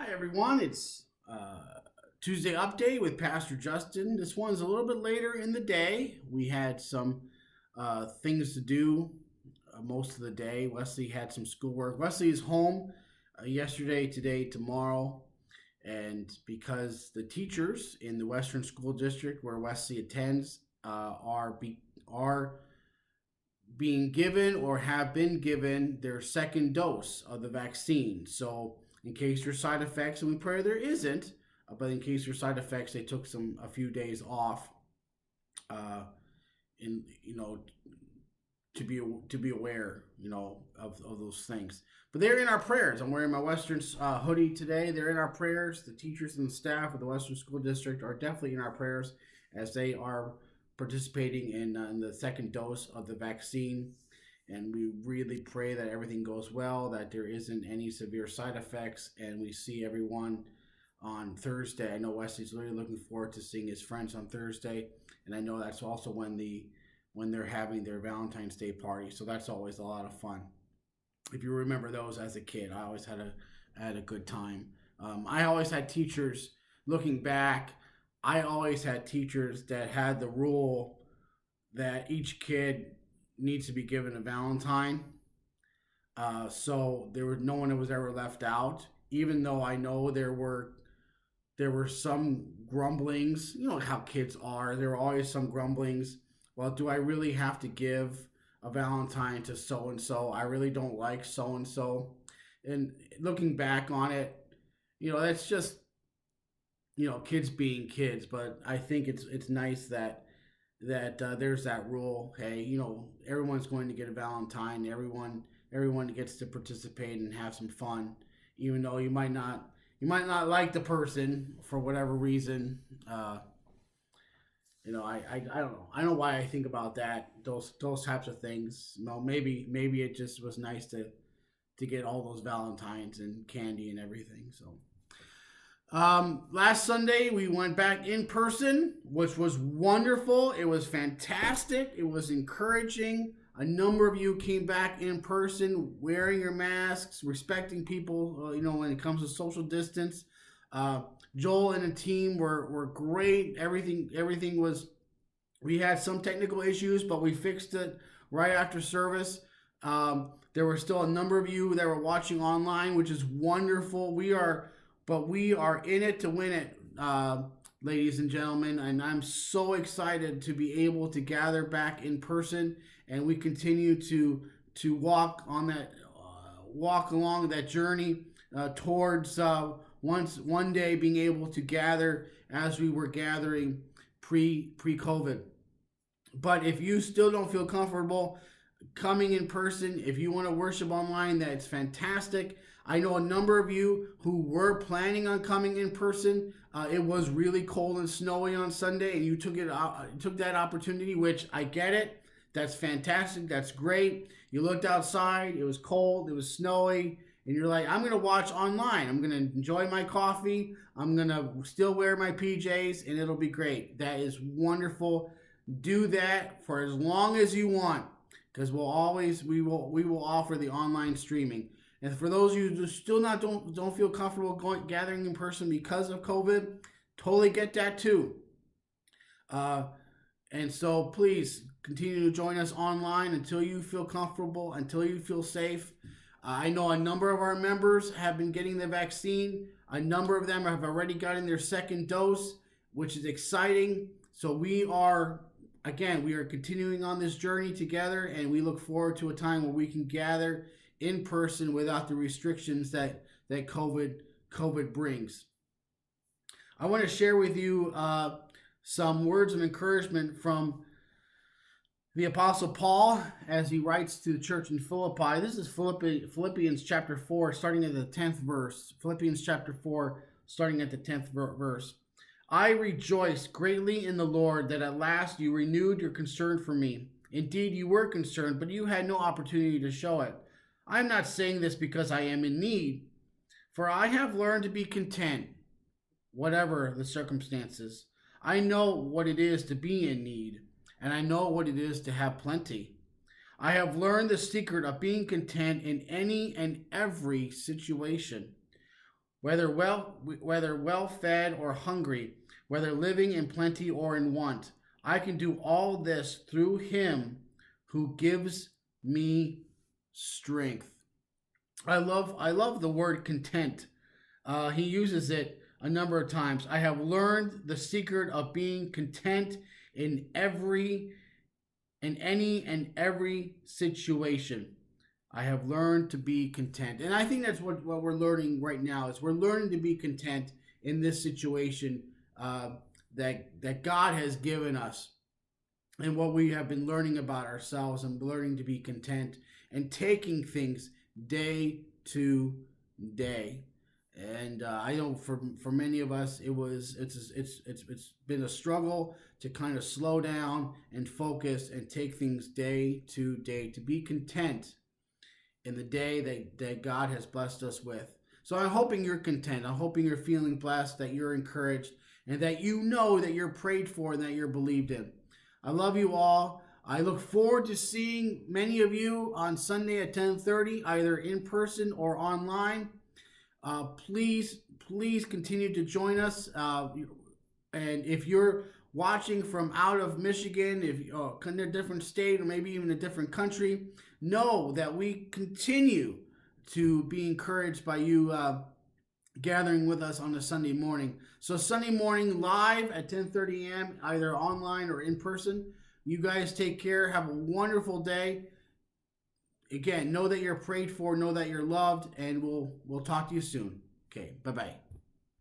Hi, everyone. It's Tuesday update with Pastor Justin. This one's a little bit later in the day. We had some things to do most of the day. Wesley had some schoolwork. Wesley is home yesterday, today, tomorrow. And because the teachers in the Western School District where Wesley attends are being given or have been given their second dose of the vaccine. So, in case there's side effects, and we pray there isn't, but in case there's side effects, they took a few days off, uh, in to be aware, of those things. But they're in our prayers. I'm wearing my Western hoodie today. They're in our prayers. The teachers and the staff of the Western School District are definitely in our prayers as they are participating in the second dose of the vaccine. And we really pray that everything goes well, that there isn't any severe side effects, and we see everyone on Thursday. I know Wesley's really looking forward to seeing his friends on Thursday, and I know that's also when they're having their Valentine's Day party. So that's always a lot of fun. If you remember those as a kid, I always had a good time. I always had teachers. Looking back, I always had teachers that had the rule that each kid needs to be given a Valentine. So there was no one that was ever left out. Even though I know there were some grumblings. You know how kids are. There were always some grumblings. Well, do I really have to give a Valentine to so and so? I really don't like so and so. And looking back on it, that's just kids being kids. But I think it's nice that there's that rule. Hey, everyone's going to get a Valentine. Everyone gets to participate and have some fun, even though you might not like the person for whatever reason. I don't know. I don't know why I think about that. Those types of things. Maybe it just was nice to get all those Valentines and candy and everything. So. Last Sunday we went back in person, which was wonderful. It was fantastic. It was encouraging. A number of you came back in person, wearing your masks, respecting people. When it comes to social distance. Joel and the team were great. Everything was. We had some technical issues, but we fixed it right after service. There were still a number of you that were watching online, which is wonderful. We are in it to win it, ladies and gentlemen, and I'm so excited to be able to gather back in person, and we continue to walk along that journey towards one day being able to gather as we were gathering pre-COVID. But if you still don't feel comfortable coming in person, if you want to worship online, that's fantastic. I know a number of you who were planning on coming in person. It was really cold and snowy on Sunday, and you took that opportunity, which I get it. That's fantastic. That's great. You looked outside. It was cold. It was snowy. And you're like, I'm going to watch online. I'm going to enjoy my coffee. I'm going to still wear my PJs, and it'll be great. That is wonderful. Do that for as long as you want, because we will offer the online streaming. And for those of you who still don't feel comfortable gathering in person because of COVID, totally get that too. And so please continue to join us online until you feel comfortable, until you feel safe. I know a number of our members have been getting the vaccine. A number of them have already gotten their second dose, which is exciting. So we are continuing on this journey together, and we look forward to a time where we can gather in person without the restrictions that COVID brings. I want to share with you some words of encouragement from the Apostle Paul as he writes to the church in Philippi. This is Philippians chapter 4, starting at the 10th verse. Philippians chapter 4, starting at the 10th verse. I rejoice greatly in the Lord that at last you renewed your concern for me. Indeed, you were concerned, but you had no opportunity to show it. I am not saying this because I am in need, for I have learned to be content, whatever the circumstances. I know what it is to be in need, and I know what it is to have plenty. I have learned the secret of being content in any and every situation, whether well fed or hungry, whether living in plenty or in want. I can do all this through him who gives me strength. I love the word content. He uses it a number of times. I have learned the secret of being content in any and every situation. I have learned to be content. And I think that's what we're learning right now is we're learning to be content in this situation that God has given us, and what we have been learning about ourselves and learning to be content and taking things day to day. And I know for many of us, it's been a struggle to kind of slow down and focus and take things day to day, to be content in the day that God has blessed us with. So I'm hoping you're content. I'm hoping you're feeling blessed, that you're encouraged, and that you know that you're prayed for and that you're believed in. I love you all. I look forward to seeing many of you on Sunday at 10:30, either in person or online. Please continue to join us. And if you're watching from out of Michigan, if in a different state or maybe even a different country, know that we continue to be encouraged by you gathering with us on a Sunday morning. So Sunday morning live at 10:30 a.m., either online or in person. You guys take care. Have a wonderful day. Again, know that you're prayed for, know that you're loved, and we'll talk to you soon. Okay, bye-bye.